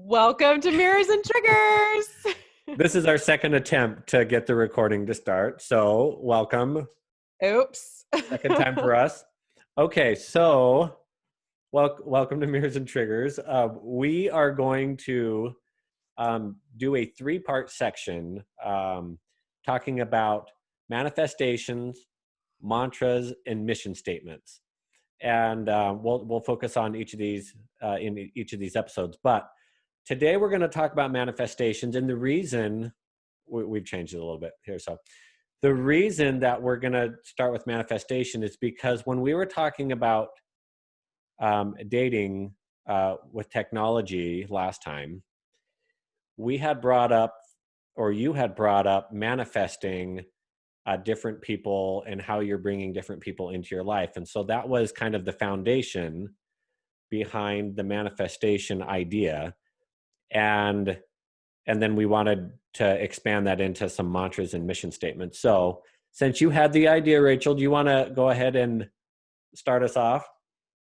Welcome to Mirrors and Triggers. This is our second attempt to get the recording to start. So, welcome. Oops. Second time for us. Okay, so welcome to Mirrors and Triggers. We are going to do a three-part section talking about manifestations, mantras, and mission statements. And we'll focus on each of these in each of these episodes. But today we're going to talk about manifestations, and the reason we've changed it a little bit here. So the reason that we're going to start with manifestation is because when we were talking about dating with technology last time, we had brought up, or you had brought up, manifesting different people and how you're bringing different people into your life. And so that was kind of the foundation behind the manifestation idea. And then we wanted to expand that into some mantras and mission statements. So since you had the idea, Rachel, do you want to go ahead and start us off?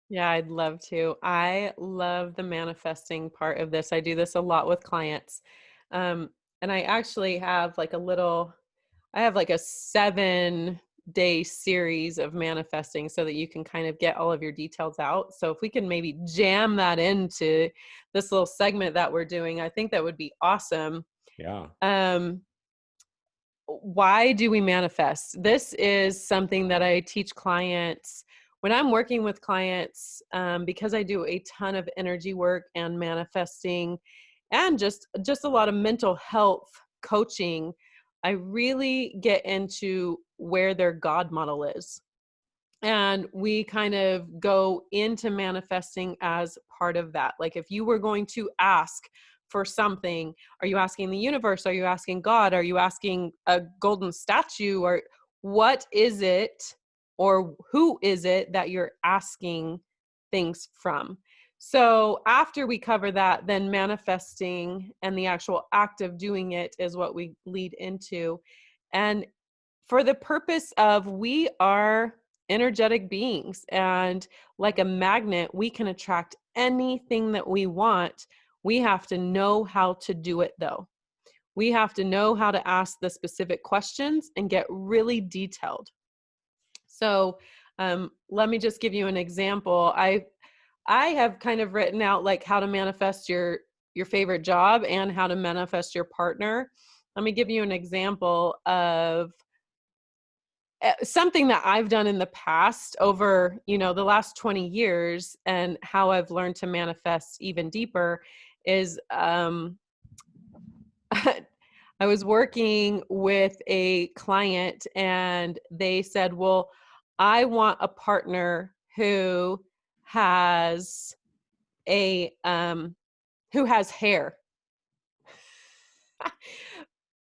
Yeah, I'd love to. I love the manifesting part of this. I do this a lot with clients. And I actually have I have like a 7-day series of manifesting so that you can kind of get all of your details out. So if we can maybe jam that into this little segment that we're doing, I think that would be awesome. Yeah. Why do we manifest? This is something that I teach clients when I'm working with clients, because I do a ton of energy work and manifesting and just a lot of mental health coaching. I really get into where their God model is. And we kind of go into manifesting as part of that. Like if you were going to ask for something, are you asking the universe? Are you asking God? Are you asking a golden statue? Or what is it, or who is it that you're asking things from? So after we cover that, then manifesting and the actual act of doing it is what we lead into. And for the purpose of, we are energetic beings, and like a magnet, we can attract anything that we want. We have to know how to do it though. We have to know how to ask the specific questions and get really detailed. So let me just give you an example. I have kind of written out like how to manifest your favorite job and how to manifest your partner. Let me give you an example of something that I've done in the past over, the last 20 years, and how I've learned to manifest even deeper is, I was working with a client and they said, well, I want a partner who has who has hair.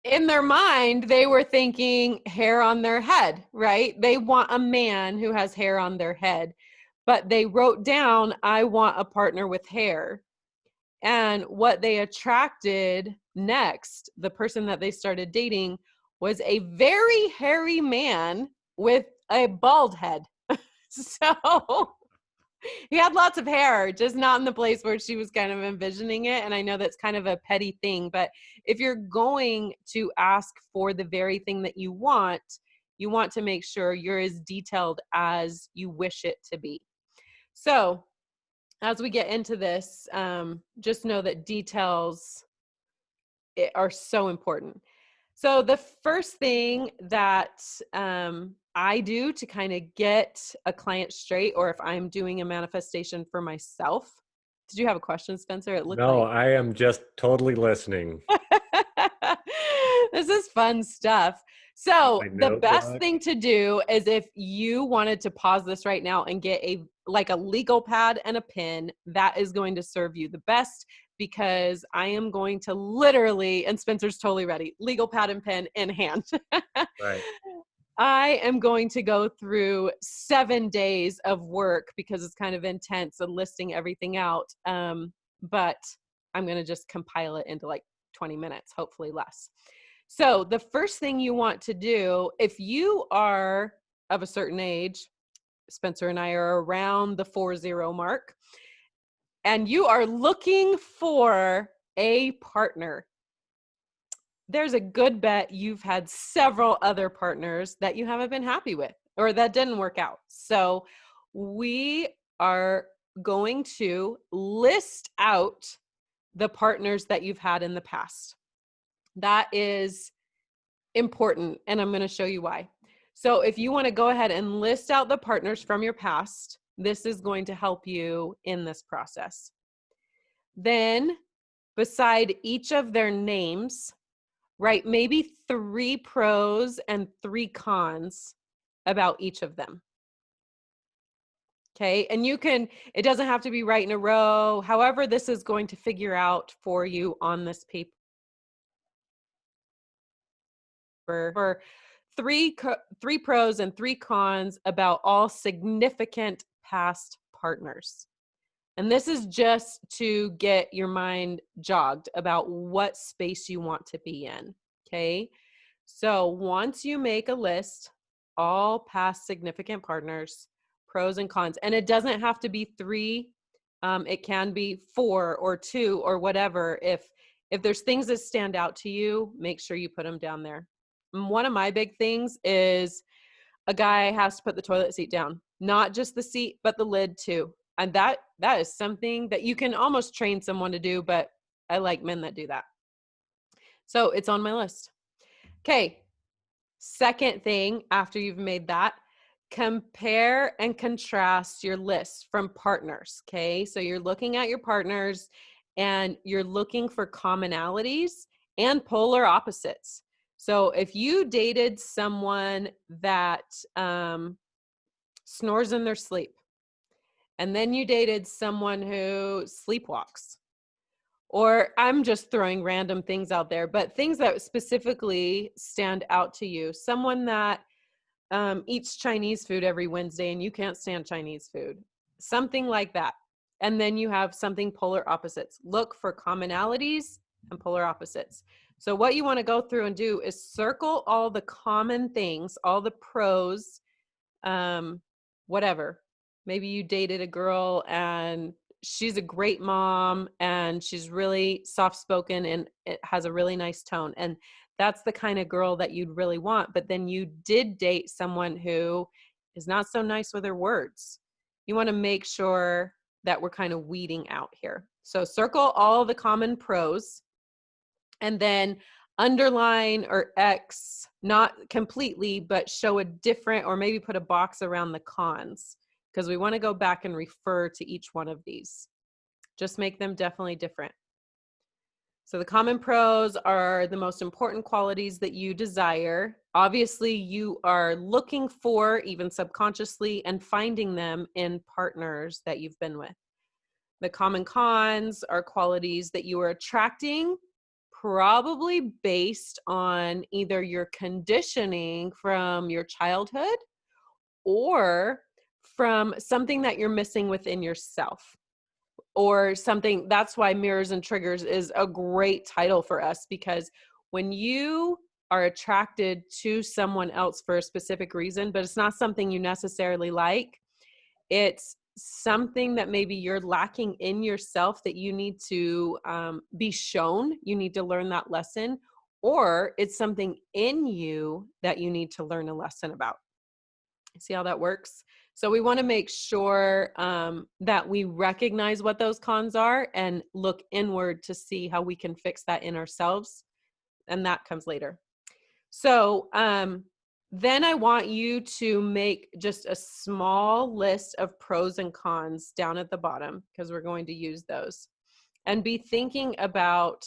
In their mind, they were thinking hair on their head, right? They want a man who has hair on their head, but they wrote down, I want a partner with hair. And what they attracted next, the person that they started dating, was a very hairy man with a bald head. So he had lots of hair, just not in the place where she was kind of envisioning it. And I know that's kind of a petty thing, but if you're going to ask for the very thing that you want to make sure you're as detailed as you wish it to be. So as we get into this, just know that details are so important. So the first thing that I do to kind of get a client straight, or if I'm doing a manifestation for myself. Did you have a question, Spencer? It looked No, like. I am just totally listening. This is fun stuff. So My the best notebook. thing to do is, if you wanted to pause this right now and get a legal pad and a pen, that is going to serve you the best, because I am going to literally, and Spencer's totally ready, legal pad and pen in hand. Right. I am going to go through 7 days of work because it's kind of intense and listing everything out. But I'm going to just compile it into like 20 minutes, hopefully less. So the first thing you want to do, if you are of a certain age, Spencer and I are around the 40 mark, and you are looking for a partner, there's a good bet you've had several other partners that you haven't been happy with or that didn't work out. So we are going to list out the partners that you've had in the past. That is important, and I'm going to show you why. So if you want to go ahead and list out the partners from your past, this is going to help you in this process. Then, beside each of their names, write maybe 3 pros and 3 cons about each of them. Okay, and you can, it doesn't have to be right in a row. However, this is going to figure out for you on this paper. For 3 pros and 3 cons about all significant past partners. And this is just to get your mind jogged about what space you want to be in. Okay, so once you make a list, all past significant partners, pros and cons, and it doesn't have to be 3. It can be 4 or 2 or whatever. If there's things that stand out to you, make sure you put them down there. And one of my big things is a guy has to put the toilet seat down, not just the seat, but the lid too. And that is something that you can almost train someone to do, but I like men that do that. So it's on my list. Okay. Second thing, after you've made that, compare and contrast your list from partners. Okay. So you're looking at your partners and you're looking for commonalities and polar opposites. So if you dated someone that snores in their sleep, and then you dated someone who sleepwalks, or I'm just throwing random things out there, but things that specifically stand out to you, someone that eats Chinese food every Wednesday and you can't stand Chinese food, something like that. And then you have something polar opposites. Look for commonalities and polar opposites. So what you want to go through and do is circle all the common things, all the pros, whatever. Maybe you dated a girl and she's a great mom and she's really soft-spoken and it has a really nice tone. And that's the kind of girl that you'd really want. But then you did date someone who is not so nice with her words. You want to make sure that we're kind of weeding out here. So circle all the common pros and then underline or X, not completely, but show a different, or maybe put a box around the cons, because we want to go back and refer to each one of these. Just make them definitely different. So the common pros are the most important qualities that you desire. Obviously, you are looking for, even subconsciously, and finding them in partners that you've been with. The common cons are qualities that you are attracting, probably based on either your conditioning from your childhood or from something that you're missing within yourself. Or something, that's why Mirrors and Triggers is a great title for us, because when you are attracted to someone else for a specific reason, but it's not something you necessarily like, it's something that maybe you're lacking in yourself that you need to be shown, you need to learn that lesson, or it's something in you that you need to learn a lesson about. See how that works? So we want to make sure that we recognize what those cons are and look inward to see how we can fix that in ourselves. And that comes later. So then I want you to make just a small list of pros and cons down at the bottom, because we're going to use those. And be thinking about,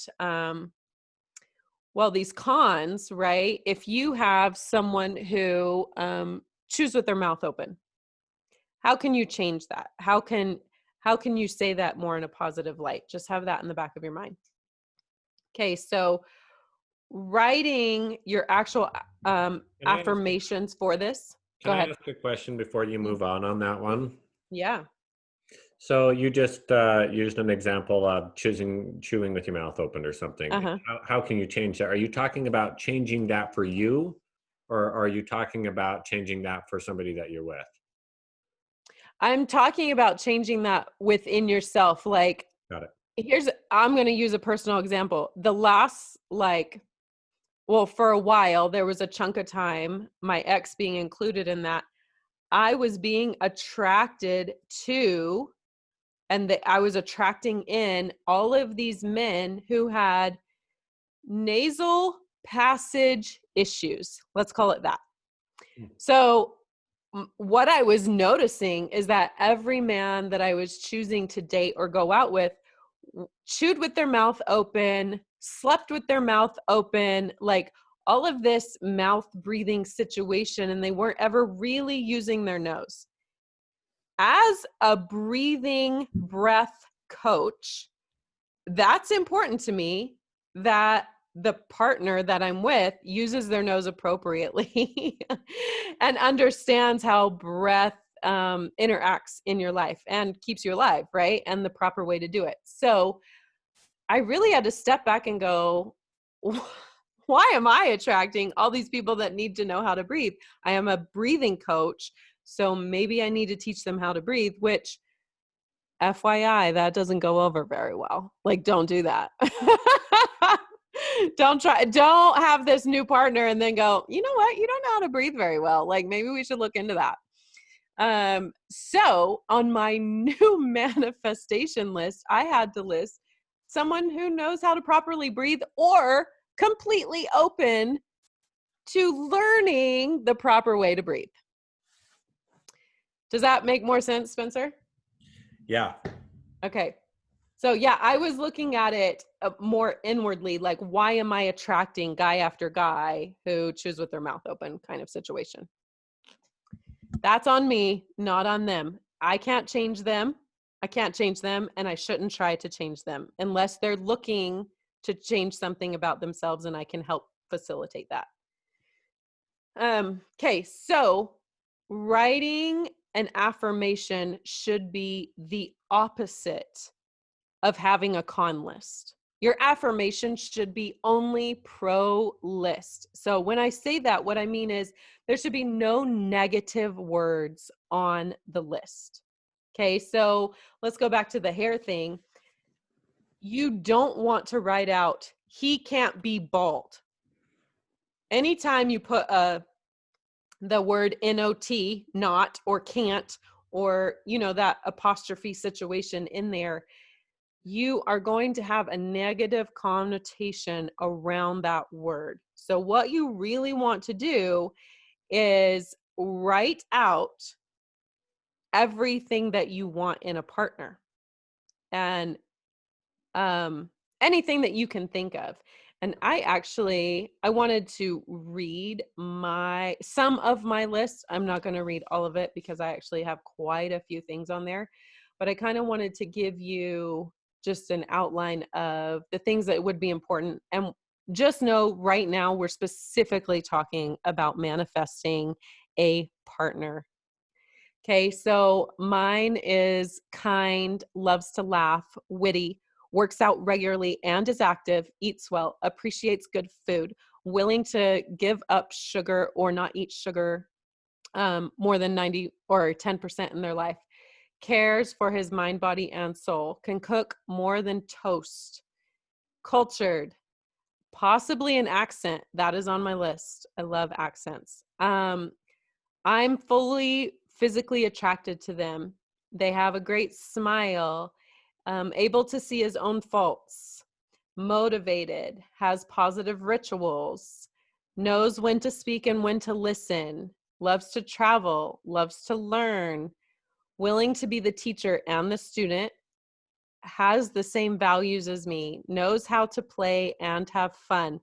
well, these cons, right? If you have someone who chews with their mouth open, how can you change that? How can you say that more in a positive light? Just have that in the back of your mind. Okay, so writing your actual affirmations for this. Go ahead. Can I ask a question before you move on that one? Yeah. So you just used an example of chewing with your mouth open or something. Uh-huh. How can you change that? Are you talking about changing that for you, or are you talking about changing that for somebody that you're with? I'm talking about changing that within yourself. Like, Got it. I'm going to use a personal example. The last, like, well, for a while, there was a chunk of time, my ex being included in that, I was being attracted to, and that I was attracting in all of these men who had nasal passage issues. Let's call it that. So what I was noticing is that every man that I was choosing to date or go out with chewed with their mouth open, slept with their mouth open, like all of this mouth breathing situation, and they weren't ever really using their nose. As a breathing breath coach, that's important to me, that the partner that I'm with uses their nose appropriately and understands how breath interacts in your life and keeps you alive, right? And the proper way to do it. So I really had to step back and go, why am I attracting all these people that need to know how to breathe? I am a breathing coach, so maybe I need to teach them how to breathe, which, FYI, that doesn't go over very well. Like, don't do that. Don't have this new partner and then go, you know what? You don't know how to breathe very well. Like, maybe we should look into that. So on my new manifestation list, I had to list someone who knows how to properly breathe or completely open to learning the proper way to breathe. Does that make more sense, Spencer? Yeah. Okay. So yeah, I was looking at it more inwardly, like, why am I attracting guy after guy who chews with their mouth open kind of situation? That's on me, not on them. I can't change them. And I shouldn't try to change them unless they're looking to change something about themselves, and I can help facilitate that. Okay, so writing an affirmation should be the opposite of having a con list. Your affirmation should be only pro list. So when I say that, what I mean is there should be no negative words on the list. Okay, so let's go back to the hair thing. You don't want to write out, he can't be bald. Anytime you put the word not, not, or can't, or, that apostrophe situation in there, you are going to have a negative connotation around that word. So what you really want to do is write out everything that you want in a partner, and anything that you can think of. And I wanted to read some of my list. I'm not going to read all of it because I actually have quite a few things on there, but I kind of wanted to give you just an outline of the things that would be important. And just know right now we're specifically talking about manifesting a partner. Okay, so mine is kind, loves to laugh, witty, works out regularly and is active, eats well, appreciates good food, willing to give up sugar or not eat sugar more than 90 or 10% in their life, cares for his mind, body, and soul, can cook more than toast, cultured, possibly an accent. That is on my list. I love accents. I'm fully physically attracted to them. They have a great smile, able to see his own faults, motivated, has positive rituals, knows when to speak and when to listen, loves to travel, loves to learn, willing to be the teacher and the student, has the same values as me, knows how to play and have fun.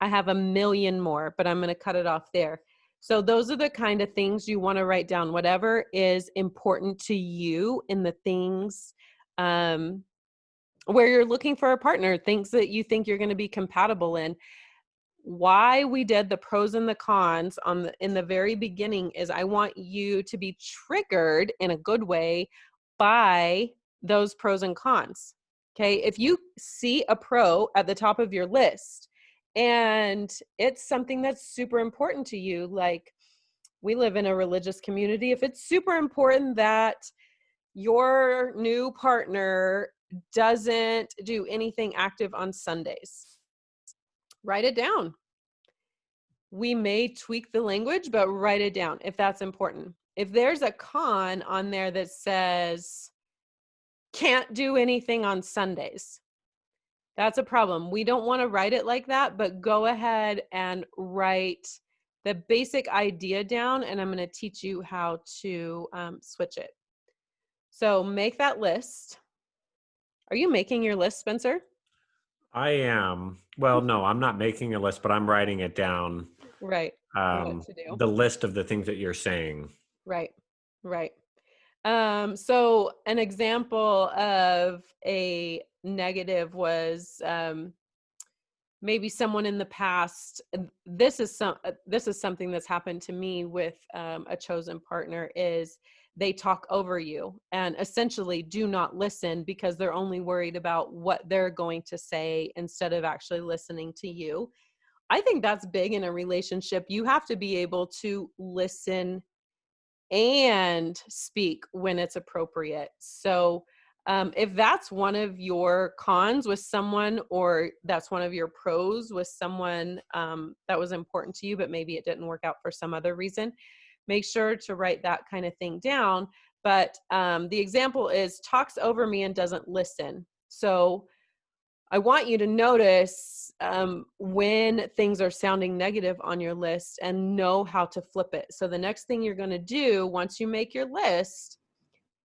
I have a million more, but I'm going to cut it off there. So those are the kind of things you want to write down, whatever is important to you in the things where you're looking for a partner, things that you think you're going to be compatible in. Why we did the pros and the cons in the very beginning is I want you to be triggered in a good way by those pros and cons. Okay, if you see a pro at the top of your list and it's something that's super important to you, like we live in a religious community, if it's super important that your new partner doesn't do anything active on Sundays. Write it down. We may tweak the language, but write it down if that's important. If there's a con on there that says can't do anything on Sundays, that's a problem. We don't want to write it like that, but go ahead and write the basic idea down, and I'm going to teach you how to switch it. So make that list. Are you making your list, Spencer? I am. Well, no, I'm not making a list, but I'm writing it down. Right. What to do. The list of the things that you're saying. Right. Right. So an example of a negative was maybe someone in the past. This is something that's happened to me with a chosen partner. Is they talk over you and essentially do not listen because they're only worried about what they're going to say instead of actually listening to you. I think that's big in a relationship. You have to be able to listen and speak when it's appropriate. So if that's one of your cons with someone, or that's one of your pros with someone that was important to you, but maybe it didn't work out for some other reason, make sure to write that kind of thing down. But the example is talks over me and doesn't listen. So I want you to notice when things are sounding negative on your list and know how to flip it. So the next thing you're going to do once you make your list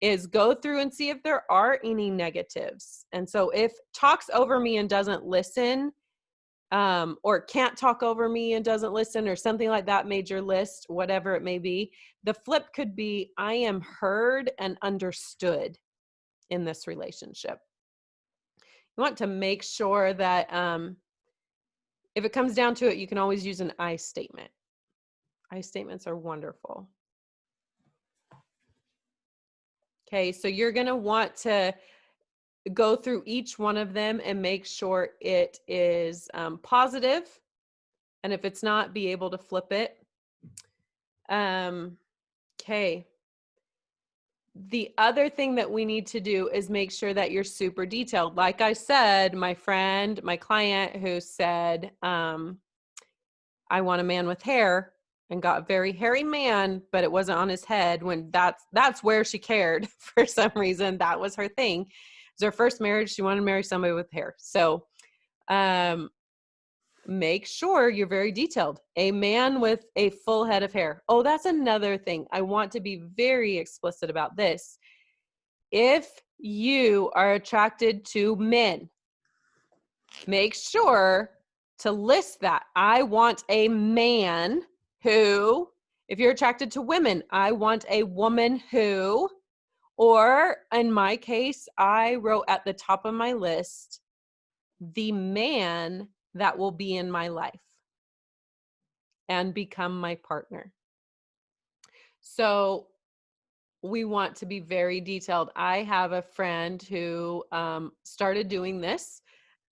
is go through and see if there are any negatives. And so if talks over me and doesn't listen, or can't talk over me and doesn't listen, or something like that made your list, whatever it may be, the flip could be I am heard and understood in this relationship. You want to make sure that if it comes down to it, you can always use an I statement. I statements are wonderful. Okay, so you're going to want to go through each one of them and make sure it is positive. And if it's not, be able to flip it. Okay. The other thing that we need to do is make sure that you're super detailed. Like I said, my client who said, I want a man with hair, and got a very hairy man, but it wasn't on his head, when that's where she cared for some reason. That was her thing. It was her first marriage. She wanted to marry somebody with hair. So make sure you're very detailed. A man with a full head of hair. Oh, that's another thing. I want to be very explicit about this. If you are attracted to men, make sure to list that. I want a man who, if you're attracted to women, I want a woman who, or in my case, I wrote at the top of my list, the man that will be in my life and become my partner. So we want to be very detailed. I have a friend who started doing this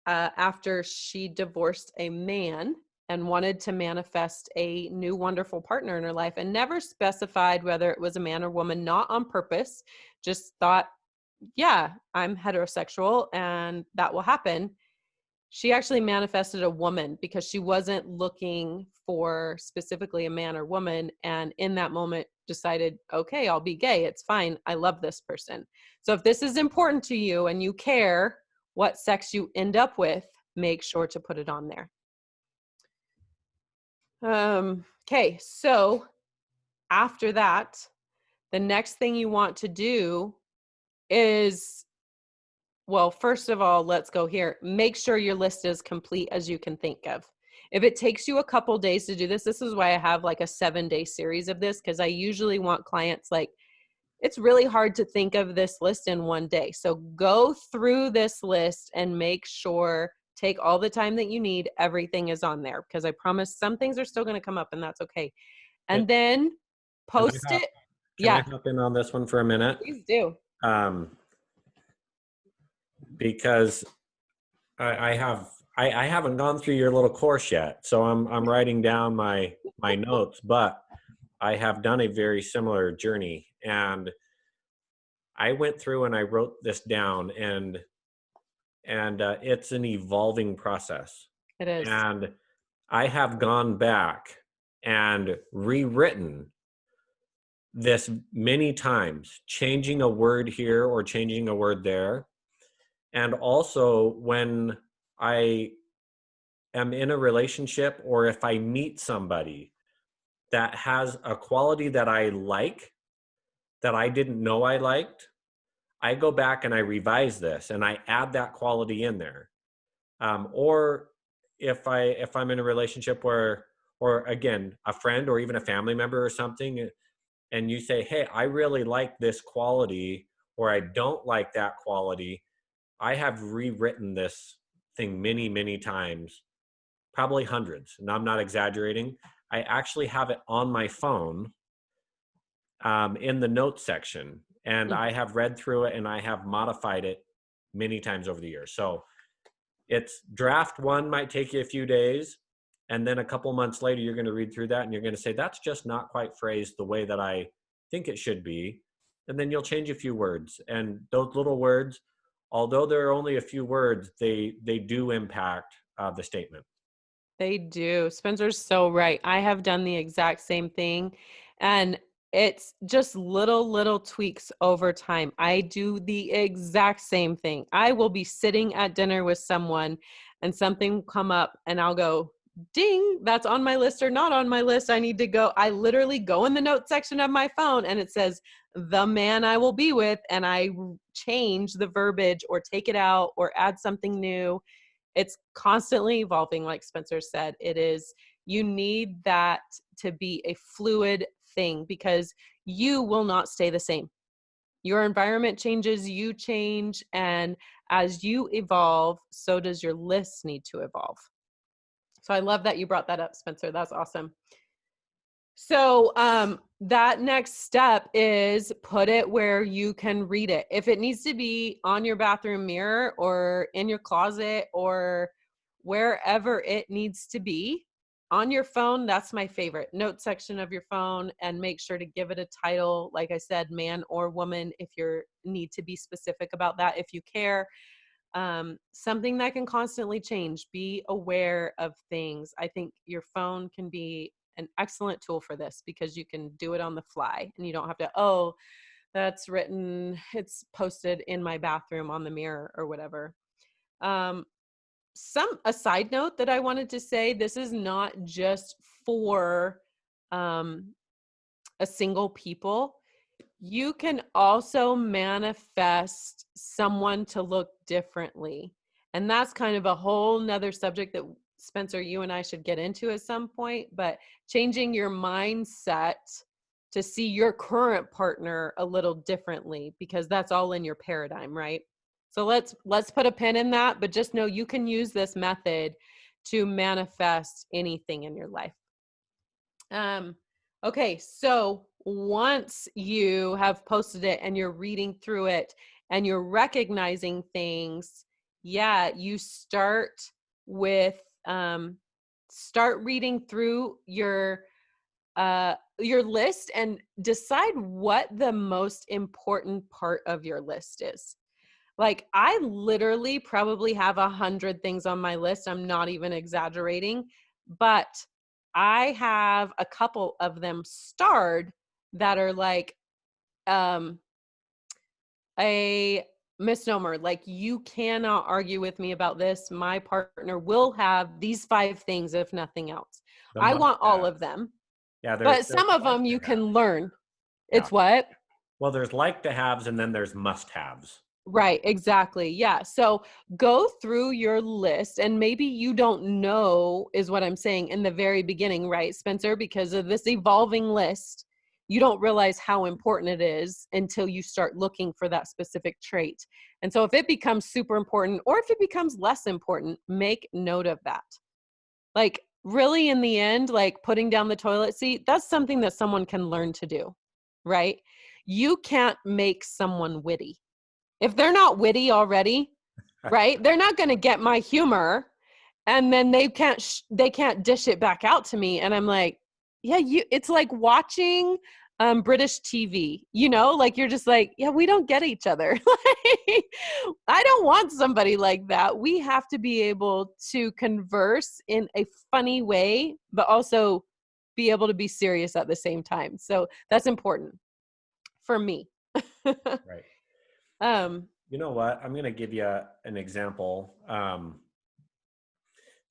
after she divorced a man and wanted to manifest a new wonderful partner in her life, and never specified whether it was a man or woman, not on purpose, just thought, yeah, I'm heterosexual and that will happen. She actually manifested a woman because she wasn't looking for specifically a man or woman. And in that moment decided, okay, I'll be gay. It's fine. I love this person. So if this is important to you and you care what sex you end up with, make sure to put it on there. Okay. So after that, the next thing you want to do is, well, first of all, let's go here. Make sure your list is complete as you can think of. If it takes you a couple days to do this, this is why I have like a 7-day series of this, because I usually want clients, like, it's really hard to think of this list in one day. So go through this list and make sure, take all the time that you need. Everything is on there, because I promise some things are still going to come up, and that's okay. And then post it. Can I hop in on this one for a minute? Please do. Because I haven't gone through your little course yet, so I'm writing down my notes, but I have done a very similar journey, and I went through and I wrote this down, and and it's an evolving process. It is. And I have gone back and rewritten this many times, changing a word here or changing a word there. And also when I am in a relationship, or if I meet somebody that has a quality that I like, that I didn't know I liked, I go back and I revise this and I add that quality in there. Or if I'm in a relationship where, or again, a friend or even a family member or something, and you say, hey, I really like this quality, or I don't like that quality, I have rewritten this thing many, many times, probably hundreds, and I'm not exaggerating. I actually have it on my phone in the notes section, and I have read through it and I have modified it many times over the years. So it's draft one might take you a few days, and then a couple months later, you're going to read through that and you're going to say, that's just not quite phrased the way that I think it should be. And then you'll change a few words. And those little words, although there are only a few words, they do impact the statement. They do. Spencer's so right. I have done the exact same thing. And it's just little tweaks over time. I do the exact same thing. I will be sitting at dinner with someone and something will come up and I'll go, ding, that's on my list or not on my list. I need to go. I literally go in the notes section of my phone and it says, the man I will be with. And I change the verbiage or take it out or add something new. It's constantly evolving, like Spencer said. It is, you need that to be a fluid thing because you will not stay the same. Your environment changes, you change, and as you evolve, so does your list need to evolve. So I love that you brought that up, Spencer. That's awesome. So that next step is put it where you can read it. If it needs to be on your bathroom mirror or in your closet or wherever it needs to be, on your phone, that's my favorite. Note section of your phone, and make sure to give it a title. Like I said, man or woman, if you need to be specific about that, if you care. Something that can constantly change. Be aware of things. I think your phone can be an excellent tool for this because you can do it on the fly and you don't have to, oh, that's written, it's posted in my bathroom on the mirror or whatever. A side note that I wanted to say, this is not just for a single people. You can also manifest someone to look differently. And that's kind of a whole nother subject that Spencer, you and I should get into at some point, but changing your mindset to see your current partner a little differently, because that's all in your paradigm, right? So let's put a pin in that, but just know you can use this method to manifest anything in your life. Okay, so once you have posted it and you're reading through it and you're recognizing things, you start with start reading through your list and decide what the most important part of your list is. Like, I literally probably have 100 things on my list. I'm not even exaggerating, but I have a couple of them starred that are like a misnomer. Like, you cannot argue with me about this. My partner will have these 5 things, if nothing else. I want all of them. Yeah, but some of them you can learn. It's what? Well, there's like to haves and then there's must haves. Right, exactly. Yeah. So go through your list, and maybe you don't know, is what I'm saying, in the very beginning, right, Spencer? Because of this evolving list, you don't realize how important it is until you start looking for that specific trait. And so if it becomes super important or if it becomes less important, make note of that. Like, really, in the end, like putting down the toilet seat, that's something that someone can learn to do, right? You can't make someone witty. If they're not witty already, right, they're not going to get my humor, and then they can't dish it back out to me. And I'm like, yeah, it's like watching British TV, like you're just like, yeah, we don't get each other. I don't want somebody like that. We have to be able to converse in a funny way, but also be able to be serious at the same time. So that's important for me. Right. um, You know what? I'm going to give you an example. So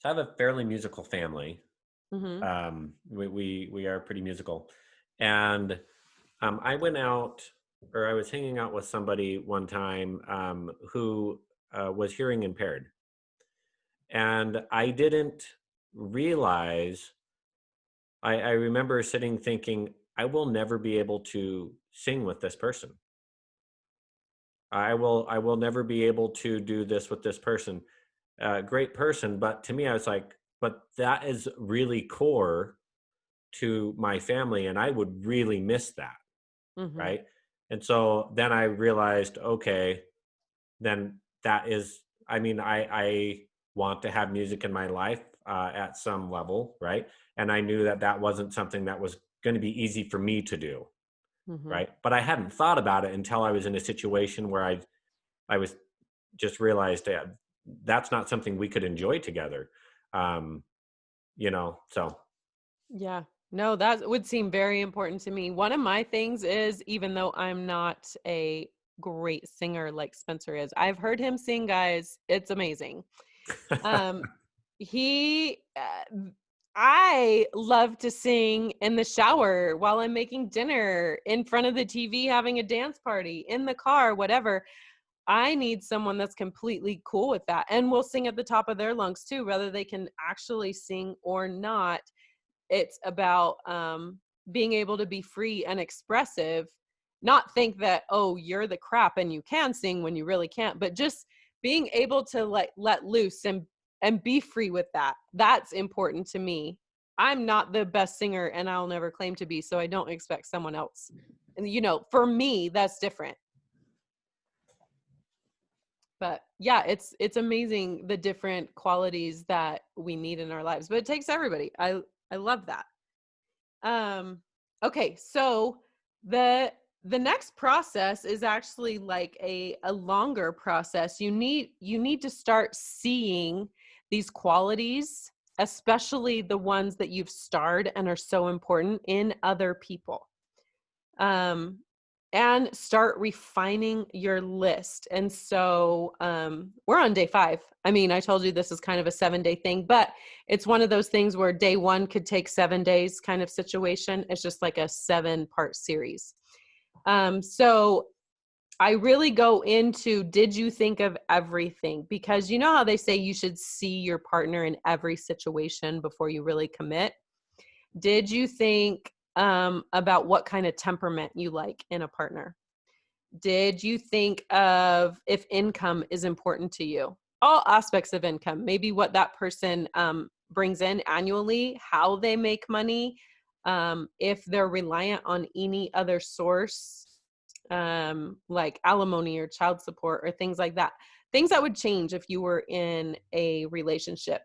I have a fairly musical family. mhm. We are pretty musical, and I went out, or I was hanging out with somebody one time who was hearing impaired, and I didn't realize. I remember sitting thinking, I will never be able to sing with this person. I will never be able to do this with this person. Great person, but to me, I was like, but that is really core to my family, and I would really miss that, Mhm. right? And so then I realized, okay, then that is, I mean, I want to have music in my life at some level, right? And I knew that that wasn't something that was going to be easy for me to do, Mhm. right? But I hadn't thought about it until I was in a situation where I was just realized that that's not something we could enjoy together. Um, so Yeah. No, that would seem very important to me. One of my things is, even though I'm not a great singer like Spencer is, I've heard him sing, guys. It's amazing. Um, he, I love to sing in the shower while I'm making dinner, in front of the TV, having a dance party, in the car, whatever. I need someone that's completely cool with that and will sing at the top of their lungs too, whether they can actually sing or not. It's about being able to be free and expressive, not think that, oh, you're the crap and you can sing when you really can't, but just being able to let loose and be free with that. That's important to me. I'm not the best singer and I'll never claim to be, so I don't expect someone else. And for me, that's different. But yeah, it's amazing the different qualities that we need in our lives, but it takes everybody. I love that. Um, okay, so the the next process is actually like a longer process. You need to start seeing these qualities, especially the ones that you've starred and are so important, in other people. Um, and start refining your list. And so we're on day 5. I mean, I told you this is kind of a 7-day thing, but it's one of those things where day 1 could take 7 days kind of situation. It's just like a 7-part series. So I really go into, did you think of everything? Because you know how they say you should see your partner in every situation before you really commit. Did you think about what kind of temperament you like in a partner? Did you think of if income is important to you? All aspects of income, maybe what that person brings in annually, how they make money, if they're reliant on any other source, like alimony or child support or things like that. Things that would change if you were in a relationship.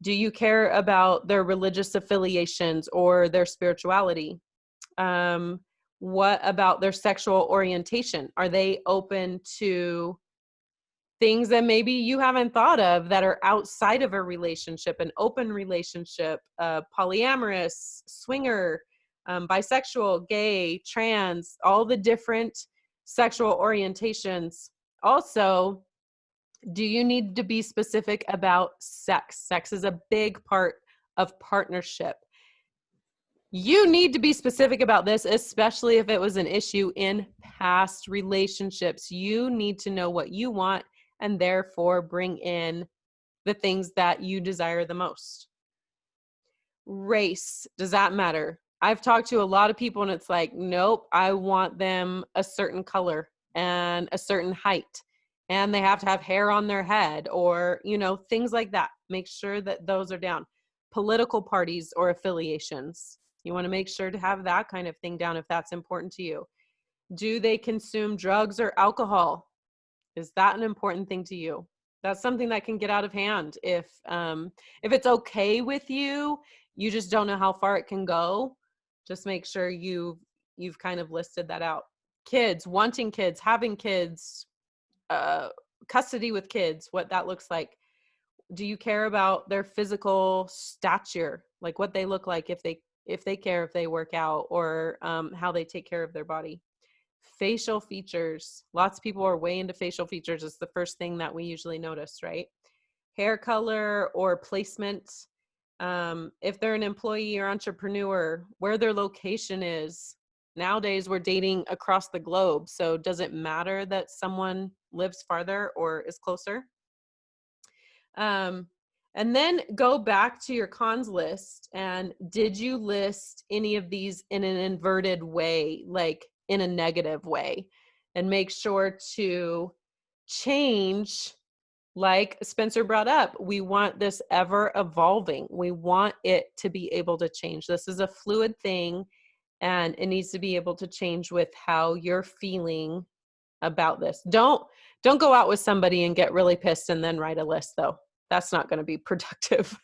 Do you care about their religious affiliations or their spirituality? Um, what about their sexual orientation? Are they open to things that maybe you haven't thought of that are outside of a relationship, an open relationship, polyamorous, swinger, bisexual, gay, trans, all the different sexual orientations? Also, do you need to be specific about sex? Sex is a big part of partnership. You need to be specific about this, especially if it was an issue in past relationships. You need to know what you want and therefore bring in the things that you desire the most. Race, does that matter? I've talked to a lot of people and it's like, nope, I want them a certain color and a certain height, and they have to have hair on their head, or, things like that. Make sure that those are down. Political parties or affiliations. You want to make sure to have that kind of thing down if that's important to you. Do they consume drugs or alcohol? Is that an important thing to you? That's something that can get out of hand if it's okay with you. You just don't know how far it can go. Just make sure you've kind of listed that out. Kids, wanting kids, having kids, uh, custody with kids, what that looks like. Do you care about their physical stature, like what they look like, if they care, if they work out, or how they take care of their body? Facial features. Lots of people are way into facial features. It's the first thing that we usually notice, right? Hair color or placement. If they're an employee or entrepreneur, where their location is. Nowadays, we're dating across the globe. So does it matter that someone lives farther or is closer? And then go back to your cons list. And did you list any of these in an inverted way, like in a negative way? And make sure to change, like Spencer brought up, we want this ever evolving. We want it to be able to change. This is a fluid thing, and it needs to be able to change with how you're feeling about this. Don't go out with somebody and get really pissed and then write a list, though. That's not going to be productive.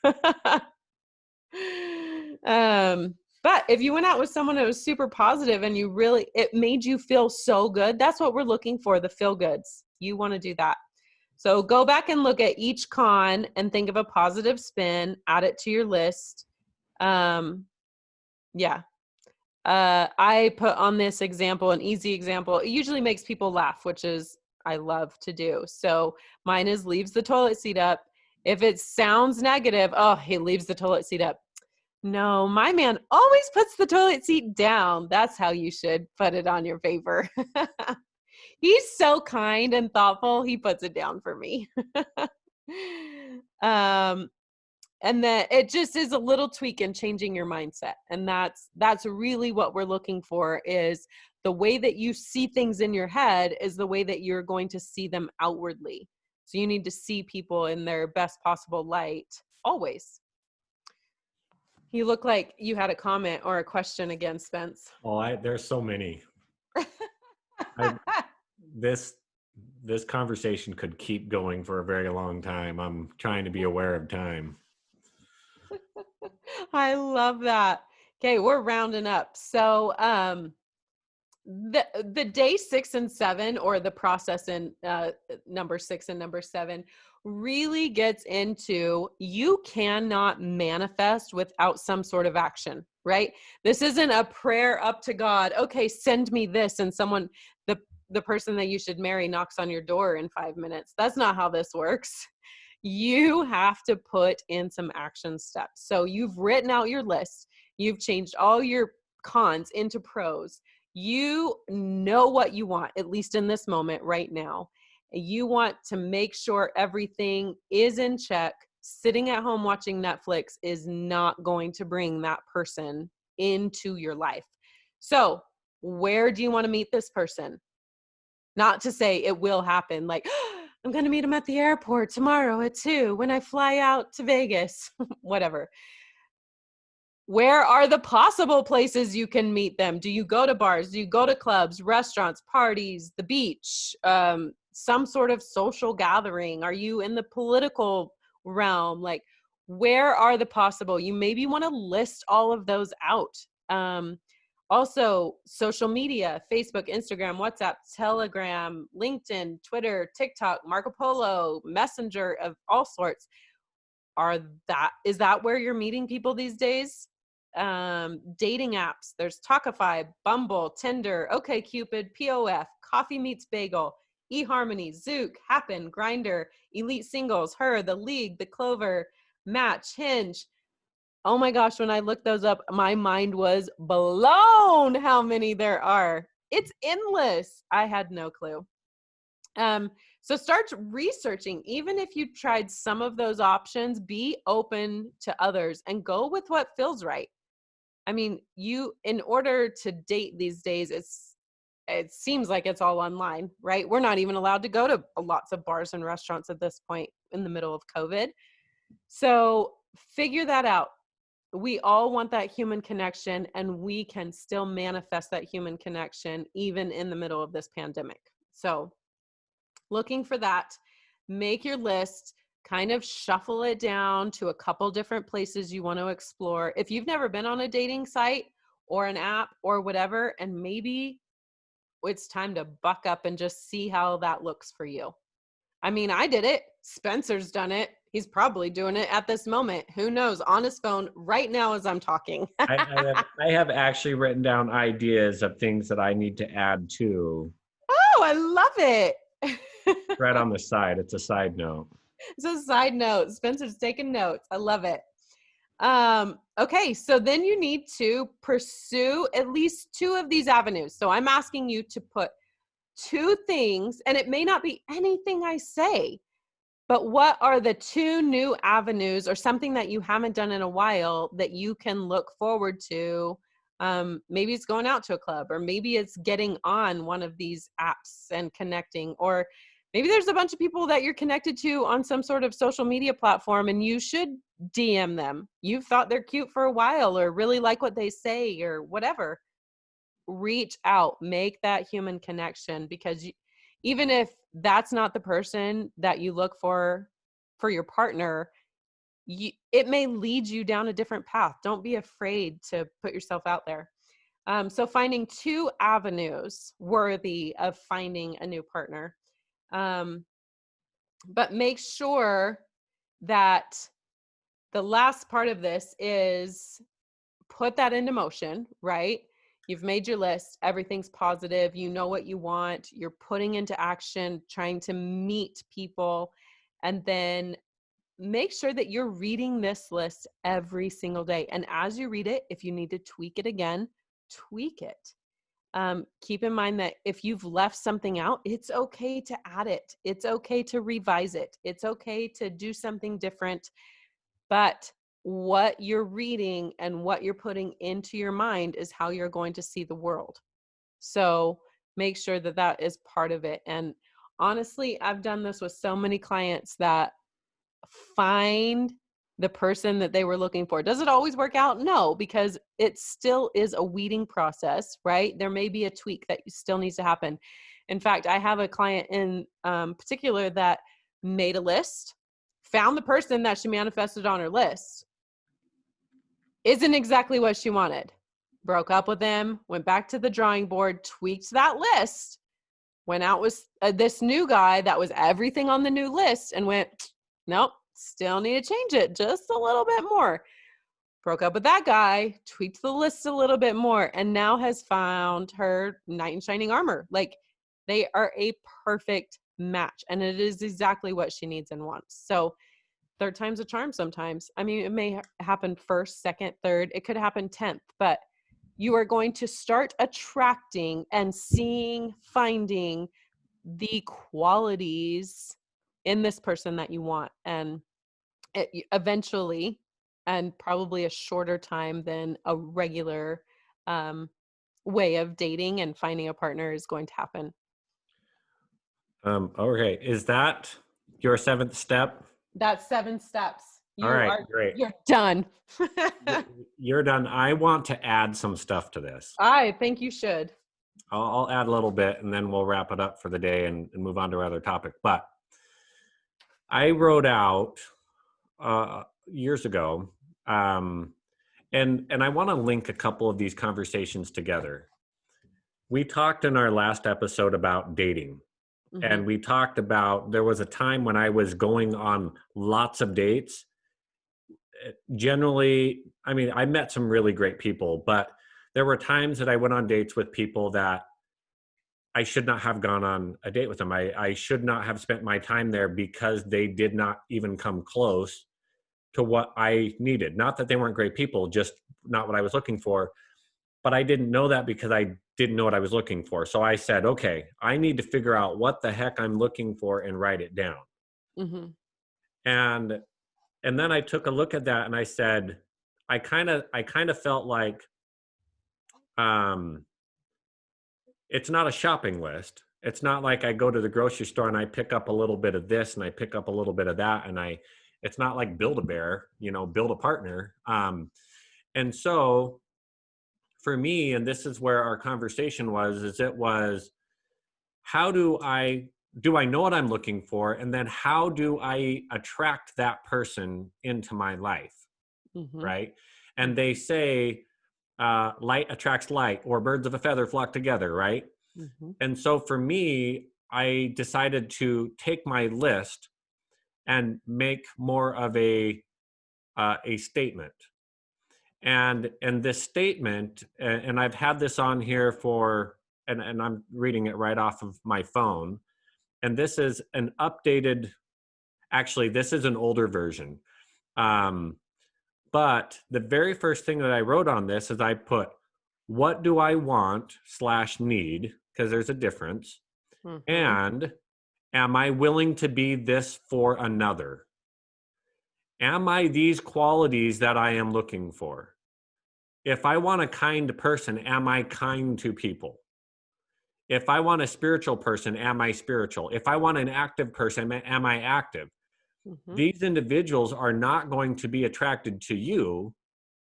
But if you went out with someone who was super positive and it made you feel so good, that's what we're looking for, the feel goods. You want to do that. So go back and look at each con and think of a positive spin, add it to your list. Yeah. I put on this example, an easy example. It usually makes people laugh, which is I love to do. So mine is leaves the toilet seat up. If it sounds negative, oh, he leaves the toilet seat up. No, my man always puts the toilet seat down. That's how you should put it on your paper. He's so kind and thoughtful. He puts it down for me. And then it just is a little tweak in changing your mindset. And that's really what we're looking for, is the way that you see things in your head is the way that you're going to see them outwardly. So you need to see people in their best possible light always. You look like you had a comment or a question again, Spence. Oh, there's so many. This conversation could keep going for a very long time. I'm trying to be aware of time. I love that. Okay, we're rounding up. So the day 6 and 7, or the process in number 6 and number 7, really gets into, you cannot manifest without some sort of action, right? This isn't a prayer up to God. Okay, send me this. And the person that you should marry knocks on your door in 5 minutes. That's not how this works. You have to put in some action steps. So you've written out your list. You've changed all your cons into pros. You know what you want, at least in this moment right now. You want to make sure everything is in check. Sitting at home watching Netflix is not going to bring that person into your life. So where do you want to meet this person? Not to say it will happen, like, I'm going to meet him at the airport tomorrow at 2 when I fly out to Vegas, whatever. Where are the possible places you can meet them? Do you go to bars? Do you go to clubs, restaurants, parties, the beach, some sort of social gathering? Are you in the political realm? Like, where are the possible? You maybe want to list all of those out. Also, social media, Facebook, Instagram, WhatsApp, Telegram, LinkedIn, Twitter, TikTok, Marco Polo, Messenger of all sorts. Is that where you're meeting people these days? Dating apps, there's Talkify, Bumble, Tinder, OkCupid, POF, Coffee Meets Bagel, eHarmony, Zook, Happen, Grindr, Elite Singles, Her, The League, The Clover, Match, Hinge. Oh my gosh, when I looked those up, my mind was blown how many there are. It's endless. I had no clue. So start researching. Even if you tried some of those options, be open to others and go with what feels right. I mean, in order to date these days, it seems like it's all online, right? We're not even allowed to go to lots of bars and restaurants at this point in the middle of COVID. So figure that out. We all want that human connection, and we can still manifest that human connection even in the middle of this pandemic. So looking for that, make your list, kind of shuffle it down to a couple different places you want to explore. If you've never been on a dating site or an app or whatever, and maybe it's time to buck up and just see how that looks for you. I mean, I did it. Spencer's done it. He's probably doing it at this moment. Who knows? On his phone right now as I'm talking. I have actually written down ideas of things that I need to add to. Oh, I love it. Right on the side. It's a side note. So side note, Spencer's taking notes. I love it. Okay, so then you need to pursue at least two of these avenues. So I'm asking you to put two things, and it may not be anything I say, but what are the two new avenues or something that you haven't done in a while that you can look forward to? Maybe it's going out to a club, or maybe it's getting on one of these apps and connecting, or maybe there's a bunch of people that you're connected to on some sort of social media platform and you should DM them. You've thought they're cute for a while or really like what they say or whatever. Reach out, make that human connection, because even if that's not the person that you look for your partner, it may lead you down a different path. Don't be afraid to put yourself out there. So finding two avenues worthy of finding a new partner. But make sure that the last part of this is put that into motion, right? You've made your list, everything's positive, you know what you want, you're putting into action, trying to meet people, and then make sure that you're reading this list every single day. And as you read it, if you need to tweak it again, tweak it. Keep in mind that if you've left something out, it's okay to add it. It's okay to revise it. It's okay to do something different. But what you're reading and what you're putting into your mind is how you're going to see the world. So make sure that that is part of it. And honestly, I've done this with so many clients that find the person that they were looking for. Does it always work out? No, because it still is a weeding process, right? There may be a tweak that still needs to happen. In fact, I have a client in particular that made a list, found the person that she manifested on her list, isn't exactly what she wanted, broke up with them, went back to the drawing board, tweaked that list, went out with this new guy that was everything on the new list, and went, nope, still need to change it just a little bit more. Broke up with that guy, tweaked the list a little bit more, and now has found her knight in shining armor. Like, they are a perfect match, and it is exactly what she needs and wants. So third time's a charm sometimes. I mean, it may happen first, second, third. It could happen 10th, but you are going to start attracting and seeing, finding the qualities in this person that you want. And eventually, and probably a shorter time than a regular way of dating and finding a partner is going to happen. Okay. Is that your seventh step? That's 7 steps. All right, great. You're done. You're done. I want to add some stuff to this. I think you should. I'll add a little bit and then we'll wrap it up for the day and move on to our other topic. But I wrote out years ago, and I want to link a couple of these conversations together. We talked in our last episode about dating. Mm-hmm. And we talked about, there was a time when I was going on lots of dates. Generally, I mean, I met some really great people, but there were times that I went on dates with people that I should not have gone on a date with them. I should not have spent my time there because they did not even come close to what I needed. Not that they weren't great people, just not what I was looking for. But I didn't know that because I didn't know what I was looking for. So I said, okay, I need to figure out what the heck I'm looking for and write it down. Mm-hmm. And then I took a look at that and I said, I kind of felt like it's not a shopping list. It's not like I go to the grocery store and I pick up a little bit of this and I pick up a little bit of that. And it's not like Build-A-Bear, build a partner. And so for me, and this is where our conversation was, how do I know what I'm looking for? And then how do I attract that person into my life? Mm-hmm. Right. And they say, light attracts light, or birds of a feather flock together. Right. Mm-hmm. And so for me, I decided to take my list and make more of a statement. And this statement, and I've had this on here for, and I'm reading it right off of my phone. And this is an updated, actually, this is an older version. But the very first thing that I wrote on this is I put, what do I want / need? Because there's a difference. Mm-hmm. And am I willing to be this for another? Am I these qualities that I am looking for? If I want a kind person, am I kind to people? If I want a spiritual person, am I spiritual? If I want an active person, am I active? Mm-hmm. These individuals are not going to be attracted to you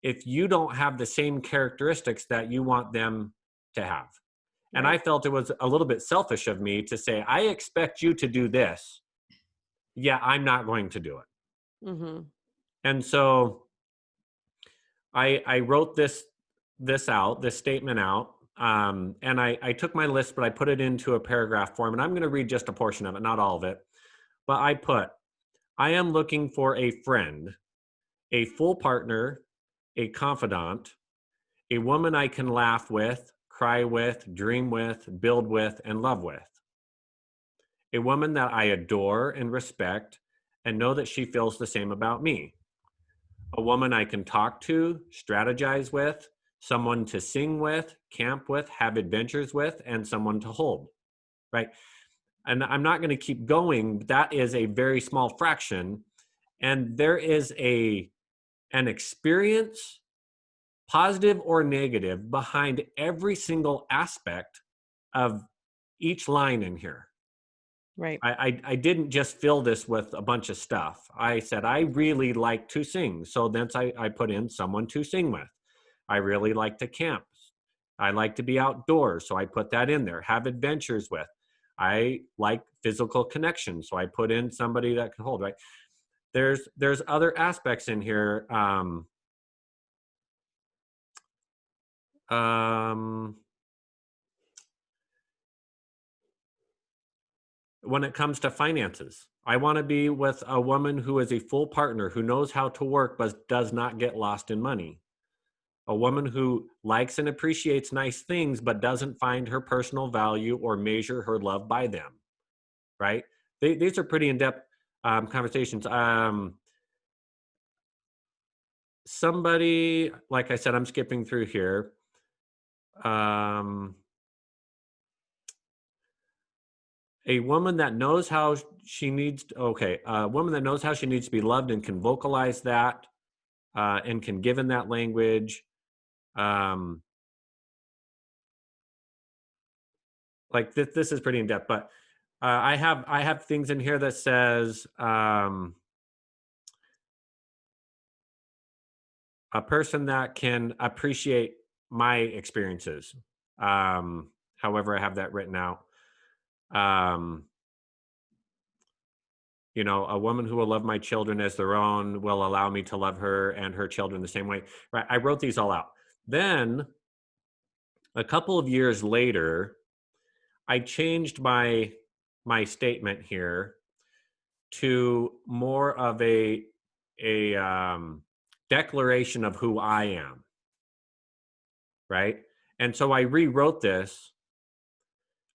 if you don't have the same characteristics that you want them to have. And Right. I felt it was a little bit selfish of me to say, I expect you to do this. Yeah, I'm not going to do it. Mm-hmm. And so I wrote this statement out. And I took my list, but I put it into a paragraph form. And I'm going to read just a portion of it, not all of it. But I put, I am looking for a friend, a full partner, a confidant, a woman I can laugh with, cry with, dream with, build with, and love with. A woman that I adore and respect and know that she feels the same about me. A woman I can talk to, strategize with, someone to sing with, camp with, have adventures with, and someone to hold, right? And I'm not going to keep going. That is a very small fraction. And there is an experience, positive or negative, behind every single aspect of each line in here. Right. I didn't just fill this with a bunch of stuff. I said, I really like to sing. So then I put in someone to sing with. I really like to camp. I like to be outdoors. So I put that in there. Have adventures with. I like physical connection. So I put in somebody that can hold, right? There's other aspects in here. When it comes to finances, I want to be with a woman who is a full partner, who knows how to work, but does not get lost in money. A woman who likes and appreciates nice things, but doesn't find her personal value or measure her love by them, right? These are pretty in-depth conversations. Somebody, like I said, I'm skipping through here. A woman that knows how she needs to, a woman that knows how she needs to be loved and can vocalize that and can give in that language. Like this is pretty in depth, but I have things in here that says a person that can appreciate my experiences. However, I have that written out. You know, a woman who will love my children as their own, will allow me to love her and her children the same way. Right? I wrote these all out. Then a couple of years later, I changed my statement here to more of a declaration of who I am. Right? And so I rewrote this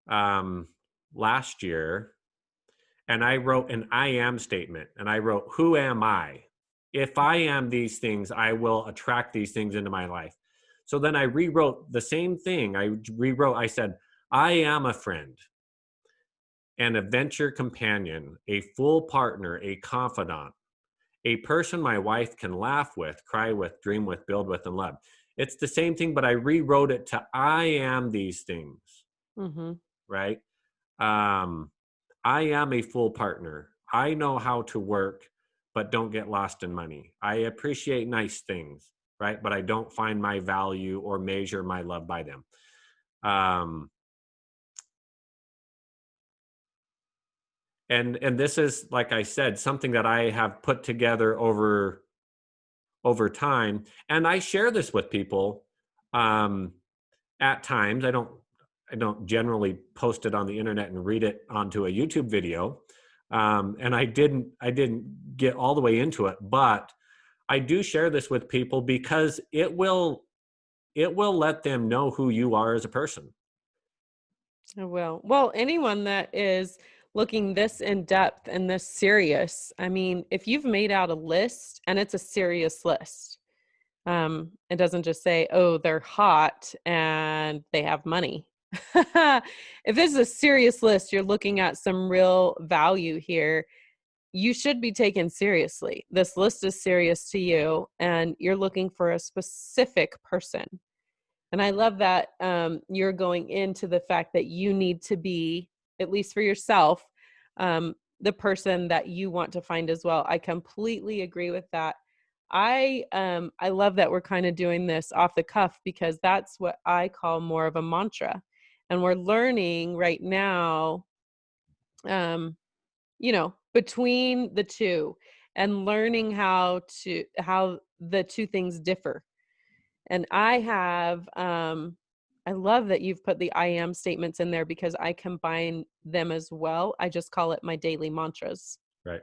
last year. And I wrote an I am statement, and I wrote, who am I? If I am these things, I will attract these things into my life. So then I rewrote the same thing. I said, I am a friend, an adventure companion, a full partner, a confidant, a person my wife can laugh with, cry with, dream with, build with, and love. It's the same thing, but I rewrote it to I am these things, right? I am a full partner. I know how to work, but don't get lost in money. I appreciate nice things, right? But I don't find my value or measure my love by them. And this is, like I said, something that I have put together over time. And I share this with people at times. I don't generally post it on the internet and read it onto a YouTube video. And I didn't get all the way into it, but I do share this with people because it will let them know who you are as a person. I will. Well, anyone that is looking this in depth and this serious, I mean, if you've made out a list and it's a serious list, it doesn't just say, oh, they're hot and they have money. If this is a serious list, you're looking at some real value here. You should be taken seriously. This list is serious to you, and you're looking for a specific person. And I love that you're going into the fact that you need to be, at least for yourself, the person that you want to find as well. I completely agree with that. I love that we're kind of doing this off the cuff because that's what I call more of a mantra. And we're learning right now, between the two and learning how the two things differ. And I love that you've put the I am statements in there because I combine them as well. I just call it my daily mantras. Right.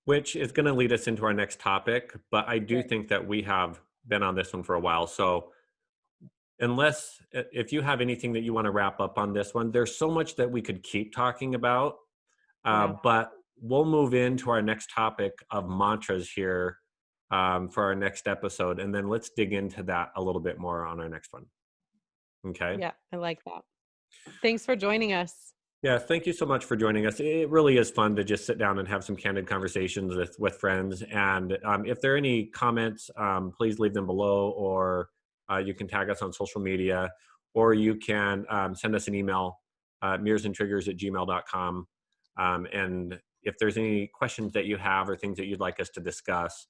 Which is going to lead us into our next topic, but I do Right. think that we have been on this one for a while. So unless if you have anything that you want to wrap up on this one, there's so much that we could keep talking about, Yeah. but we'll move into our next topic of mantras here for our next episode, and then let's dig into that a little bit more on our next one. Okay. Yeah. I like that. Thanks for joining us. Yeah, thank you so much for joining us. It really is fun to just sit down and have some candid conversations with friends. And if there are any comments, please leave them below, or you can tag us on social media, or you can send us an email, mirrorsandtriggers@gmail.com. And if there's any questions that you have or things that you'd like us to discuss,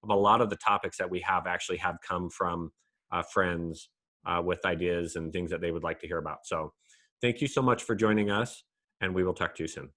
a lot of the topics that we have actually have come from friends with ideas and things that they would like to hear about. So thank you so much for joining us, and we will talk to you soon.